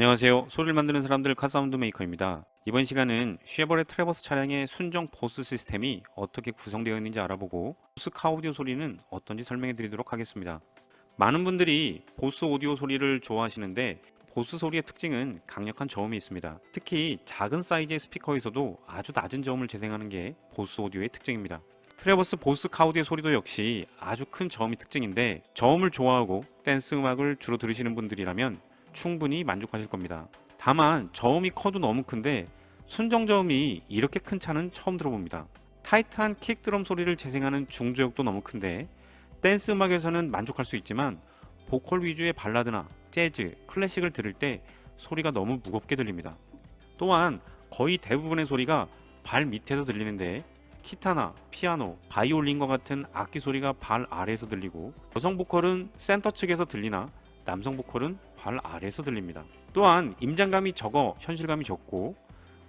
안녕하세요. 소리를 만드는 사람들 카사운드 메이커입니다. 이번 시간은 쉐보레 트래버스 차량의 순정 보스 시스템이 어떻게 구성되어 있는지 알아보고 보스 카오디오 소리는 어떤지 설명해 드리도록 하겠습니다. 많은 분들이 보스 오디오 소리를 좋아하시는데 보스 소리의 특징은 강력한 저음이 있습니다. 특히 작은 사이즈의 스피커에서도 아주 낮은 저음을 재생하는 게 보스 오디오의 특징입니다. 트래버스 보스 카오디오 소리도 역시 아주 큰 저음이 특징인데 저음을 좋아하고 댄스 음악을 주로 들으시는 분들이라면 충분히 만족하실 겁니다. 다만 저음이 커도 너무 큰데 순정 저음이 이렇게 큰 차는 처음 들어봅니다. 타이트한 킥드럼 소리를 재생하는 중저역도 너무 큰데 댄스 음악에서는 만족할 수 있지만 보컬 위주의 발라드나 재즈, 클래식을 들을 때 소리가 너무 무겁게 들립니다. 또한 거의 대부분의 소리가 발 밑에서 들리는데 기타나 피아노, 바이올린과 같은 악기 소리가 발 아래에서 들리고 여성 보컬은 센터 측에서 들리나 남성 보컬은 발 아래에서 들립니다. 또한 임장감이 적어 현실감이 적고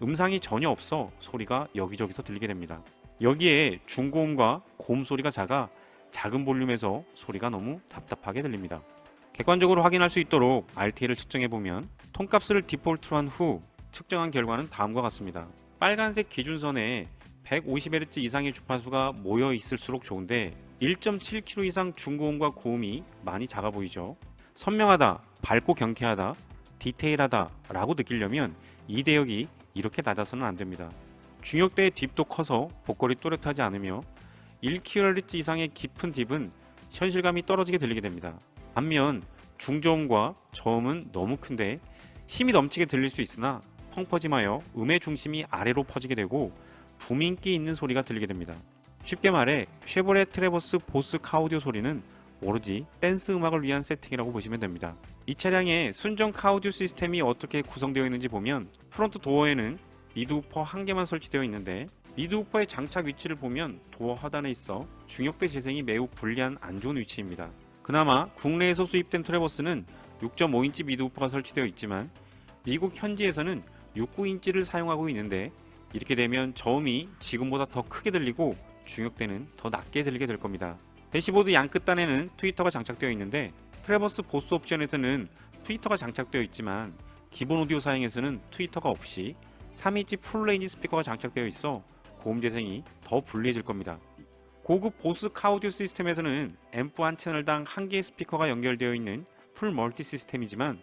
음상이 전혀 없어 소리가 여기저기서 들리게 됩니다. 여기에 중고음과 고음 소리가 작아 작은 볼륨에서 소리가 너무 답답하게 들립니다. 객관적으로 확인할 수 있도록 RTA를 측정해보면 톤값을 디폴트로 한 후 측정한 결과는 다음과 같습니다. 빨간색 기준선에 150Hz 이상의 주파수가 모여 있을수록 좋은데 1.7kg 이상 중고음과 고음이 많이 작아 보이죠. 선명하다, 밝고 경쾌하다, 디테일하다 라고 느끼려면 이 대역이 이렇게 낮아서는 안됩니다. 중역대의 딥도 커서 보컬이 또렷하지 않으며 1kHz 이상의 깊은 딥은 현실감이 떨어지게 들리게 됩니다. 반면 중저음과 저음은 너무 큰데 힘이 넘치게 들릴 수 있으나 펑퍼짐하여 음의 중심이 아래로 퍼지게 되고 부민기 있는 소리가 들리게 됩니다. 쉽게 말해 쉐보레 트래버스 보스 카오디오 소리는 오로지 댄스 음악을 위한 세팅이라고 보시면 됩니다. 이 차량의 순정 카오디오 시스템이 어떻게 구성되어 있는지 보면 프론트 도어에는 미드 우퍼 한 개만 설치되어 있는데 미드 우퍼의 장착 위치를 보면 도어 하단에 있어 중역대 재생이 매우 불리한 안 좋은 위치입니다. 그나마 국내에서 수입된 트래버스는 6.5인치 미드 우퍼가 설치되어 있지만 미국 현지에서는 6.9인치를 사용하고 있는데 이렇게 되면 저음이 지금보다 더 크게 들리고 중역대는 더 낮게 들리게 될 겁니다. 대시보드 양 끝단에는 트위터가 장착되어 있는데 트래버스 보스 옵션에서는 트위터가 장착되어 있지만 기본 오디오 사양에서는 트위터가 없이 3인치 풀레인지 스피커가 장착되어 있어 고음 재생이 더 불리해질 겁니다. 고급 보스 카오디오 시스템에서는 앰프 한 채널당 한 개의 스피커가 연결되어 있는 풀 멀티 시스템이지만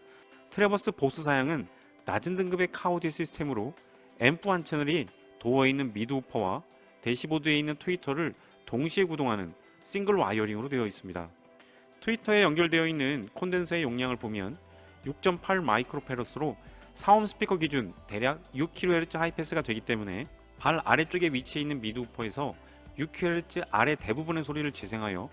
트래버스 보스 사양은 낮은 등급의 카오디오 시스템으로 앰프 한 채널이 도어에 있는 미드 우퍼와 대시보드에 있는 트위터를 동시에 구동하는 싱글 와이어링으로 되어 있습니다. 트위터에 연결되어 있는 콘덴서의 용량을 보면 6.8 마이크로페러스로 4옴 스피커 기준 대략 6kHz 하이패스가 되기 때문에 발 아래쪽에 위치해 있는 미드 우퍼에서 6kHz 아래 대부분의 소리를 재생하여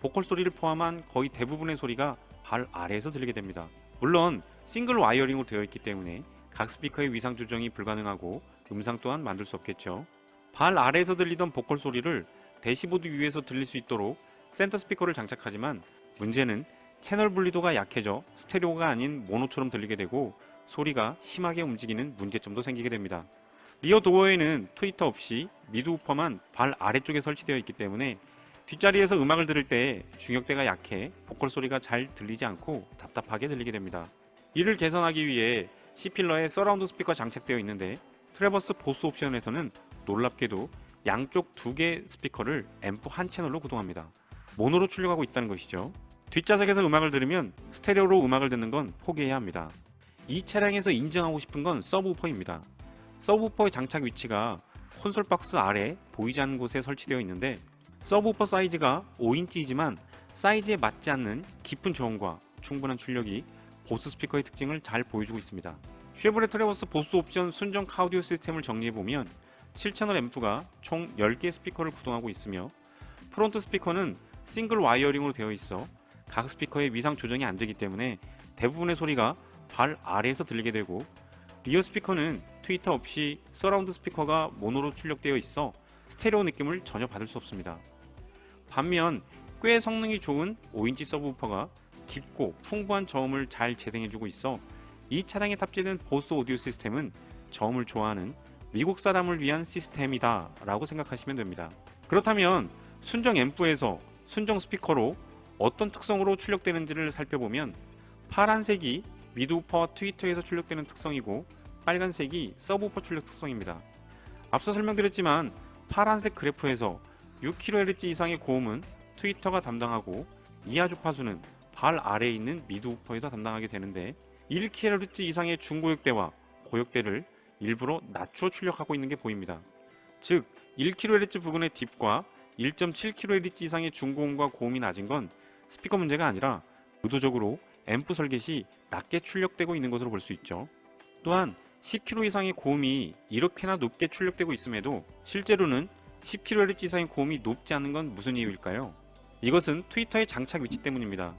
보컬 소리를 포함한 거의 대부분의 소리가 발 아래에서 들리게 됩니다. 물론 싱글 와이어링으로 되어 있기 때문에 각 스피커의 위상 조정이 불가능하고 음상 또한 만들 수 없겠죠. 발 아래에서 들리던 보컬 소리를 대시보드 위에서 들릴 수 있도록 센터 스피커를 장착하지만 문제는 채널 분리도가 약해져 스테레오가 아닌 모노처럼 들리게 되고 소리가 심하게 움직이는 문제점도 생기게 됩니다. 리어 도어에는 트위터 없이 미드 우퍼만 발 아래쪽에 설치되어 있기 때문에 뒷자리에서 음악을 들을 때 중역대가 약해 보컬 소리가 잘 들리지 않고 답답하게 들리게 됩니다. 이를 개선하기 위해 C필러에 서라운드 스피커 장착되어 있는데 트래버스 보스 옵션에서는 놀랍게도 양쪽 두 개의 스피커를 앰프 한 채널로 구동합니다. 모노로 출력하고 있다는 것이죠. 뒷좌석에서 음악을 들으면 스테레오로 음악을 듣는 건 포기해야 합니다. 이 차량에서 인정하고 싶은 건 서브우퍼입니다. 서브우퍼의 장착 위치가 콘솔 박스 아래 보이지 않는 곳에 설치되어 있는데 서브우퍼 사이즈가 5인치이지만 사이즈에 맞지 않는 깊은 저음과 충분한 출력이 보스 스피커의 특징을 잘 보여주고 있습니다. 쉐보레 트래버스 보스 옵션 순정 카오디오 시스템을 정리해보면 7채널 앰프가 총 10개의 스피커를 구동하고 있으며 프론트 스피커는 싱글 와이어링으로 되어 있어 각 스피커의 위상 조정이 안 되기 때문에 대부분의 소리가 발 아래에서 들리게 되고 리어 스피커는 트위터 없이 서라운드 스피커가 모노로 출력되어 있어 스테레오 느낌을 전혀 받을 수 없습니다. 반면 꽤 성능이 좋은 5인치 서브우퍼가 깊고 풍부한 저음을 잘 재생해주고 있어 이 차량에 탑재된 보스 오디오 시스템은 저음을 좋아하는 미국 사람을 위한 시스템이다 라고 생각하시면 됩니다. 그렇다면 순정 앰프에서 순정 스피커로 어떤 특성으로 출력되는지를 살펴보면 파란색이 미드우퍼와 트위터에서 출력되는 특성이고 빨간색이 서브우퍼 출력 특성입니다. 앞서 설명드렸지만 파란색 그래프에서 6kHz 이상의 고음은 트위터가 담당하고 이하 주파수는 발 아래에 있는 미드우퍼에서 담당하게 되는데 1kHz 이상의 중고역대와 고역대를 일부러 낮추어 출력하고 있는 게 보입니다. 즉 1kHz 부근의 딥과 1.7kHz 이상의 중고음과 고음이 낮은 건 스피커 문제가 아니라 의도적으로 앰프 설계 시 낮게 출력되고 있는 것으로 볼 수 있죠. 또한 10kHz 이상의 고음이 이렇게나 높게 출력되고 있음에도 실제로는 10kHz 이상의 고음이 높지 않은 건 무슨 이유일까요? 이것은 트위터의 장착 위치 때문입니다.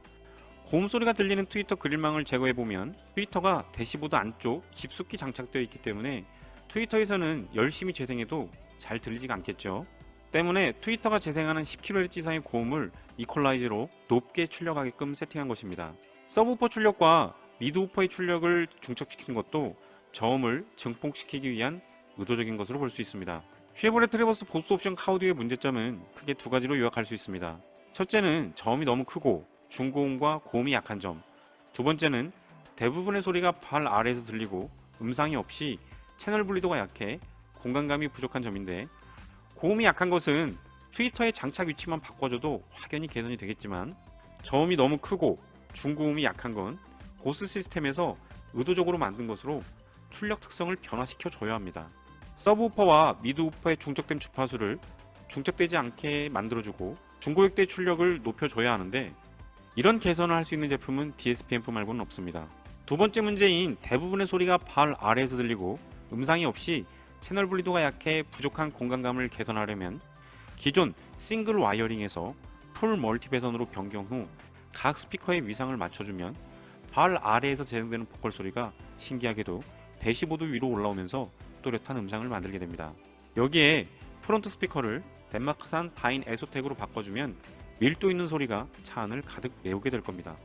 고음 소리가 들리는 트위터 그릴망을 제거해보면 트위터가 대시보드 안쪽 깊숙이 장착되어 있기 때문에 트위터에서는 열심히 재생해도 잘 들리지가 않겠죠. 때문에 트위터가 재생하는 10kHz 이상의 고음을 이퀄라이저로 높게 출력하게끔 세팅한 것입니다. 서브우퍼 출력과 미드우퍼의 출력을 중첩시킨 것도 저음을 증폭시키기 위한 의도적인 것으로 볼 수 있습니다. 쉐보레 트래버스 보스 옵션 카우디오의 문제점은 크게 두 가지로 요약할 수 있습니다. 첫째는 저음이 너무 크고 중고음과 고음이 약한 점, 두 번째는 대부분의 소리가 발 아래에서 들리고 음상이 없이 채널 분리도가 약해 공간감이 부족한 점인데, 고음이 약한 것은 트위터의 장착 위치만 바꿔줘도 확연히 개선이 되겠지만 저음이 너무 크고 중고음이 약한 건 보스 시스템에서 의도적으로 만든 것으로 출력 특성을 변화시켜 줘야 합니다. 서브우퍼와 미드우퍼의 중첩된 주파수를 중첩되지 않게 만들어주고 중고역대 출력을 높여줘야 하는데, 이런 개선을 할 수 있는 제품은 DSP 앰프 말고는 없습니다. 두 번째 문제인 대부분의 소리가 발 아래에서 들리고 음상이 없이 채널 분리도가 약해 부족한 공간감을 개선하려면 기존 싱글 와이어링에서 풀 멀티 배선으로 변경 후 각 스피커의 위상을 맞춰주면 발 아래에서 재생되는 보컬 소리가 신기하게도 대시보드 위로 올라오면서 또렷한 음상을 만들게 됩니다. 여기에 프론트 스피커를 덴마크산 다인 에소텍으로 바꿔주면 밀도 있는 소리가 차 안을 가득 메우게 될 겁니다.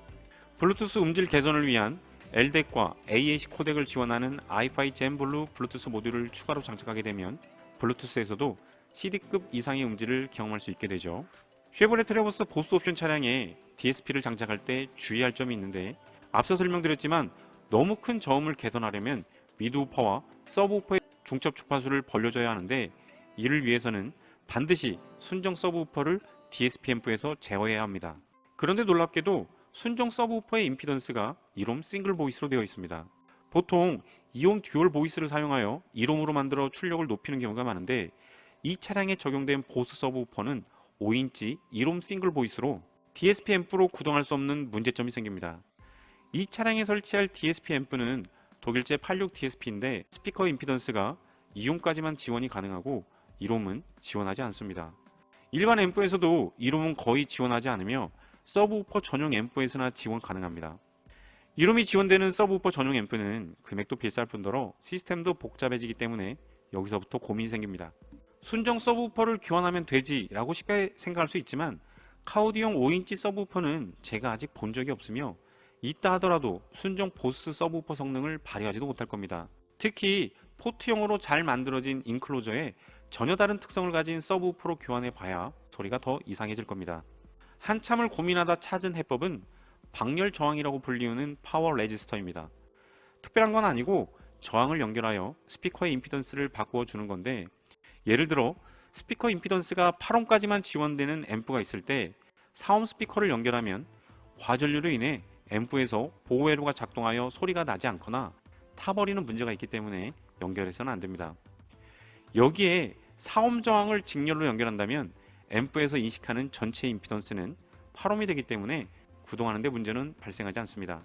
블루투스 음질 개선을 위한 LDEC과 AAC 코덱을 지원하는 i5 젠 블루 블루투스 모듈을 추가로 장착하게 되면 블루투스에서도 CD급 이상의 음질을 경험할 수 있게 되죠. 쉐보레 트래버스 보스 옵션 차량에 DSP를 장착할 때 주의할 점이 있는데, 앞서 설명드렸지만 너무 큰 저음을 개선하려면 미드우퍼와 서브우퍼의 중첩 주파수를 벌려줘야 하는데, 이를 위해서는 반드시 순정 서브우퍼를 DSP 앰프에서 제어해야 합니다. 그런데 놀랍게도 순정 서브우퍼의 임피던스가 1옴 싱글 보이스로 되어 있습니다. 보통 2옴 듀얼 보이스를 사용하여 1옴으로 만들어 출력을 높이는 경우가 많은데, 이 차량에 적용된 보스 서브우퍼는 5인치 1옴 싱글 보이스로 DSP 앰프로 구동할 수 없는 문제점이 생깁니다. 이 차량에 설치할 DSP 앰프는 독일제 86 DSP인데 스피커 임피던스가 2옴까지만 지원이 가능하고 1옴은 지원하지 않습니다. 일반 앰프에서도 1옴은 거의 지원하지 않으며 서브우퍼 전용 앰프에서나 지원 가능합니다. 1옴이 지원되는 서브우퍼 전용 앰프는 금액도 비쌀 뿐더러 시스템도 복잡해지기 때문에 여기서부터 고민이 생깁니다. 순정 서브우퍼를 교환하면 되지 라고 쉽게 생각할 수 있지만, 카우디용 5인치 서브우퍼는 제가 아직 본 적이 없으며 있다 하더라도 순정 보스 서브우퍼 성능을 발휘하지도 못할 겁니다. 특히 포트용으로 잘 만들어진 인클로저에 전혀 다른 특성을 가진 서브우퍼로 교환해 봐야 소리가 더 이상해질 겁니다. 한참을 고민하다 찾은 해법은 방열 저항이라고 불리우는 파워 레지스터입니다. 특별한 건 아니고 저항을 연결하여 스피커의 임피던스를 바꾸어 주는 건데, 예를 들어 스피커 임피던스가 8옴까지만 지원되는 앰프가 있을 때 4옴 스피커를 연결하면 과전류로 인해 앰프에서 보호 회로가 작동하여 소리가 나지 않거나 타버리는 문제가 있기 때문에 연결해서는 안 됩니다. 여기에 4옴 저항을 직렬로 연결한다면 앰프에서 인식하는 전체 임피던스는 8옴이 되기 때문에 구동하는 데 문제는 발생하지 않습니다.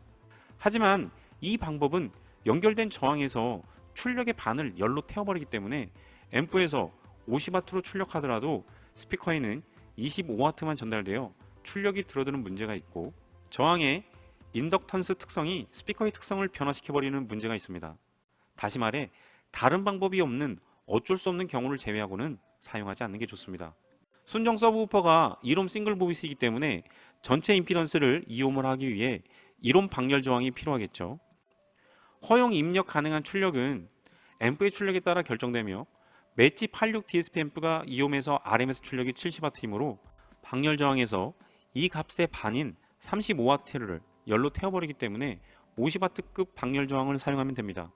하지만 이 방법은 연결된 저항에서 출력의 반을 열로 태워버리기 때문에 앰프에서 50W로 출력하더라도 스피커에는 25W만 전달되어 출력이 줄어드는 문제가 있고, 저항의 인덕턴스 특성이 스피커의 특성을 변화시켜버리는 문제가 있습니다. 다시 말해 다른 방법이 없는 어쩔 수 없는 경우를 제외하고는 사용하지 않는 게 좋습니다. 순정 서브우퍼가 1옴 싱글 보이스이기 때문에 전체 임피던스를 2옴을 하기 위해 1옴 방열 저항이 필요하겠죠. 허용 입력 가능한 출력은 앰프의 출력에 따라 결정되며 매치 86 DSP 앰프가 2옴에서 RMS 출력이 70W이므로 방열 저항에서 이 값의 반인 35W를 열로 태워버리기 때문에 50W급 방열 저항을 사용하면 됩니다.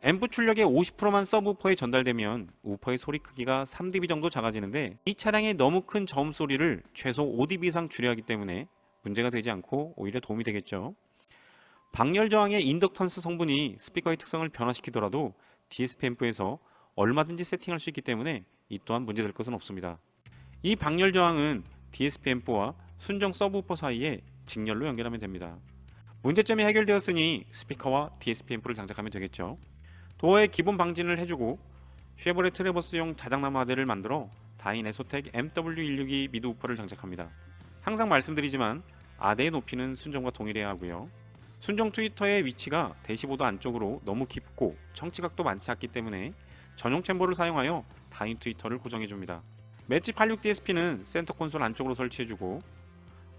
앰프 출력의 50%만 서브우퍼에 전달되면 우퍼의 소리 크기가 3dB 정도 작아지는데 이 차량의 너무 큰 저음 소리를 최소 5dB 이상 줄여야 하기 때문에 문제가 되지 않고 오히려 도움이 되겠죠. 방열 저항의 인덕턴스 성분이 스피커의 특성을 변화시키더라도 DSP 앰프에서 얼마든지 세팅할 수 있기 때문에 이 또한 문제될 것은 없습니다. 이 방열 저항은 DSP 앰프와 순정 서브우퍼 사이에 직렬로 연결하면 됩니다. 문제점이 해결되었으니 스피커와 DSP 앰프를 장착하면 되겠죠. 도어에 기본 방진을 해주고 쉐보레 트래버스용 자작나무 하대를 만들어 다인 에소텍 MW162 미드 우퍼를 장착합니다. 항상 말씀드리지만 아대의 높이는 순정과 동일해야 하고요. 순정 트위터의 위치가 대시보드 안쪽으로 너무 깊고 청취각도 많지 않기 때문에 전용 챔버를 사용하여 다인 트위터를 고정해줍니다. 매치 86 DSP는 센터 콘솔 안쪽으로 설치해주고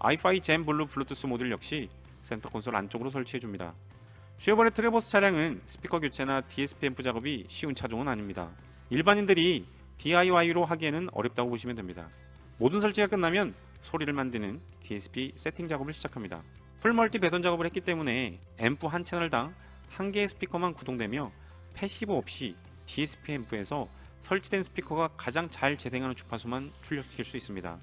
i5 젠 블루 블루투스 모듈 역시 센터 콘솔 안쪽으로 설치해줍니다. 쉐보레 트래버스 차량은 스피커 교체나 DSP 앰프 작업이 쉬운 차종은 아닙니다. 일반인들이 DIY로 하기에는 어렵다고 보시면 됩니다. 모든 설치가 끝나면 소리를 만드는 DSP 세팅 작업을 시작합니다. 풀 멀티 배선 작업을 했기 때문에 앰프 한 채널당 한 개의 스피커만 구동되며 패시브 없이 DSP 앰프에서 설치된 스피커가 가장 잘 재생하는 주파수만 출력시킬 수 있습니다.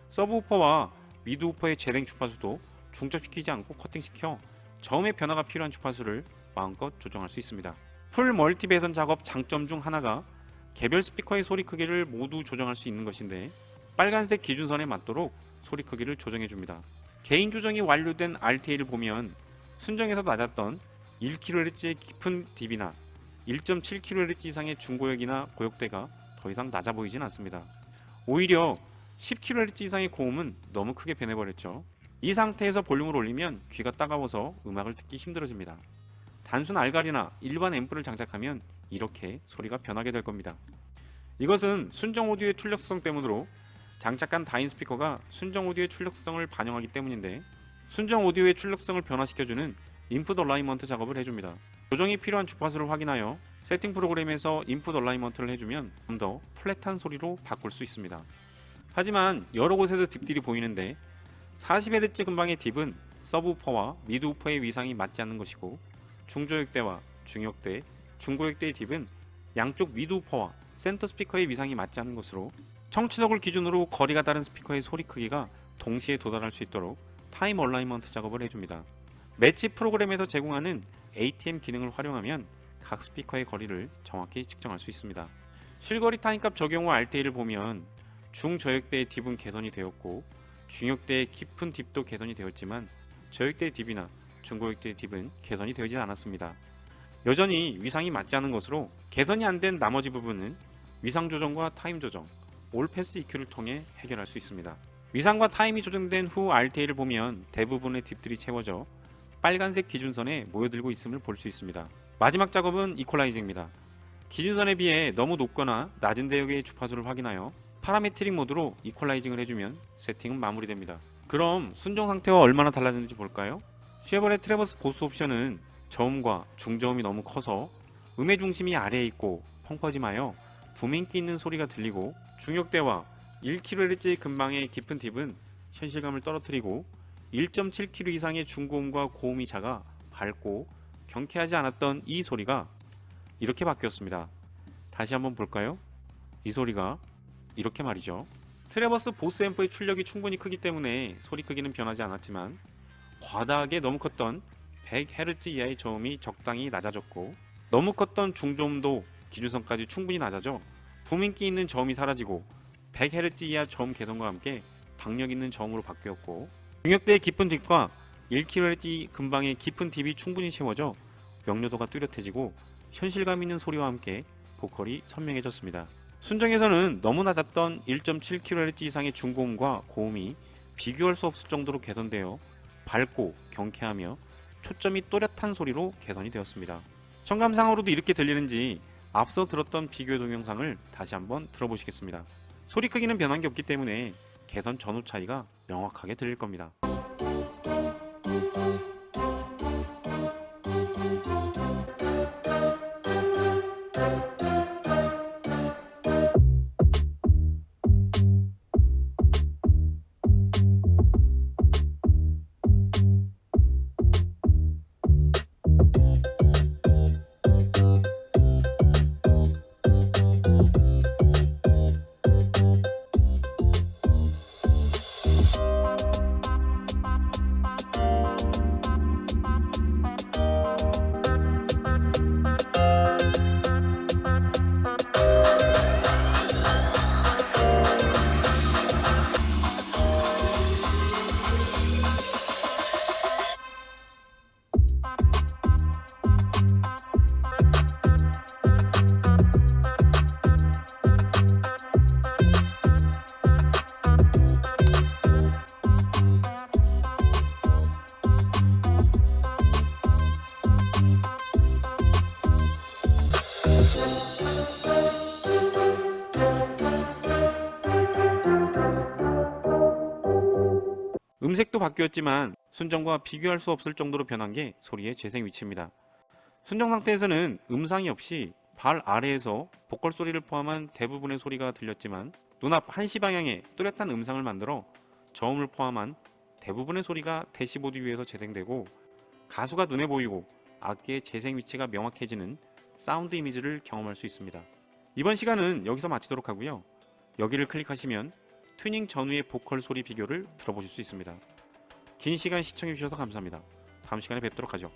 서브우퍼와 미드우퍼의 재생 주파수도 중첩시키지 않고 커팅시켜 저음의 변화가 필요한 주파수를 마음껏 조정할 수 있습니다. 풀 멀티 배선 작업 장점 중 하나가 개별 스피커의 소리 크기를 모두 조정할 수 있는 것인데 빨간색 기준선에 맞도록 소리 크기를 조정해 줍니다. 개인 조정이 완료된 RTA를 보면 순정에서 낮았던 1kHz의 깊은 dB나 1.7kHz 이상의 중고역이나 고역대가 더 이상 낮아 보이진 않습니다. 오히려 10kHz 이상의 고음은 너무 크게 변해버렸죠. 이 상태에서 볼륨을 올리면 귀가 따가워서 음악을 듣기 힘들어집니다. 단순 알갈이나 일반 앰프를 장착하면 이렇게 소리가 변하게 될 겁니다. 이것은 순정 오디오의 출력성 때문으로 장착한 다인 스피커가 순정 오디오의 출력성을 반영하기 때문인데 순정 오디오의 출력성을 변화시켜주는 인풋 얼라이먼트 작업을 해줍니다. 조정이 필요한 주파수를 확인하여 세팅 프로그램에서 인풋 얼라이먼트를 해주면 좀 더 플랫한 소리로 바꿀 수 있습니다. 하지만 여러 곳에서 딥딜이 보이는데 40Hz 근방의 딥은 서브우퍼와 미드우퍼의 위상이 맞지 않는 것이고 중저역대와 중역대, 중고역대의 딥은 양쪽 미드우퍼와 센터 스피커의 위상이 맞지 않는 것으로 청취석을 기준으로 거리가 다른 스피커의 소리 크기가 동시에 도달할 수 있도록 타임 얼라이먼트 작업을 해줍니다. 매치 프로그램에서 제공하는 ATM 기능을 활용하면 각 스피커의 거리를 정확히 측정할 수 있습니다. 실거리 타임값 적용 후 RTA를 보면 중저역대의 딥은 개선이 되었고 중역대의 깊은 딥도 개선이 되었지만 저역대의 딥이나 중고역대의 딥은 개선이 되지 않았습니다. 여전히 위상이 맞지 않은 것으로 개선이 안 된 나머지 부분은 위상 조정과 타임 조정, 올 패스 EQ를 통해 해결할 수 있습니다. 위상과 타임이 조정된 후 RTA를 보면 대부분의 딥들이 채워져 빨간색 기준선에 모여들고 있음을 볼 수 있습니다. 마지막 작업은 이퀄라이징입니다. 기준선에 비해 너무 높거나 낮은 대역의 주파수를 확인하여 파라메트릭 모드로 이퀄라이징을 해주면 세팅은 마무리됩니다. 그럼 순정 상태와 얼마나 달라졌는지 볼까요? 쉐보레 트래버스 보스 옵션은 저음과 중저음이 너무 커서 음의 중심이 아래에 있고 펑퍼짐하여 부민기 있는 소리가 들리고 중역대와 1kHz의 근방의 깊은 딥은 현실감을 떨어뜨리고 1.7kHz 이상의 중고음과 고음이 작아 밝고 경쾌하지 않았던 이 소리가 이렇게 바뀌었습니다. 다시 한번 볼까요? 이 소리가 이렇게 말이죠. 트래버스 보스 앰프의 출력이 충분히 크기 때문에 소리 크기는 변하지 않았지만 과다하게 너무 컸던 100Hz 이하의 저음이 적당히 낮아졌고 너무 컸던 중저음도 기준선까지 충분히 낮아져 부민기 있는 저음이 사라지고 100Hz 이하 저음 개선과 함께 박력 있는 저음으로 바뀌었고 중역대의 깊은 딥과 1kHz 근방의 깊은 딥이 충분히 채워져 명료도가 뚜렷해지고 현실감 있는 소리와 함께 보컬이 선명해졌습니다. 순정에서는 너무 낮았던 1.7kHz 이상의 중고음과 고음이 비교할 수 없을 정도로 개선되어 밝고 경쾌하며 초점이 또렷한 소리로 개선이 되었습니다. 청감상으로도 이렇게 들리는지 앞서 들었던 비교 동영상을 다시 한번 들어보시겠습니다. 소리 크기는 변한 게 없기 때문에 개선 전후 차이가 명확하게 들릴 겁니다. 음색도 바뀌었지만 순정과 비교할 수 없을 정도로 변한 게 소리의 재생 위치입니다. 순정 상태에서는 음상이 없이 발 아래에서 보컬 소리를 포함한 대부분의 소리가 들렸지만 눈앞 한시 방향에 뚜렷한 음상을 만들어 저음을 포함한 대부분의 소리가 대시보드 위에서 재생되고 가수가 눈에 보이고 악기의 재생 위치가 명확해지는 사운드 이미지를 경험할 수 있습니다. 이번 시간은 여기서 마치도록 하고요. 여기를 클릭하시면 튜닝 전후의 보컬 소리 비교를 들어보실 수 있습니다. 긴 시간 시청해 주셔서 감사합니다. 다음 시간에 뵙도록 하죠.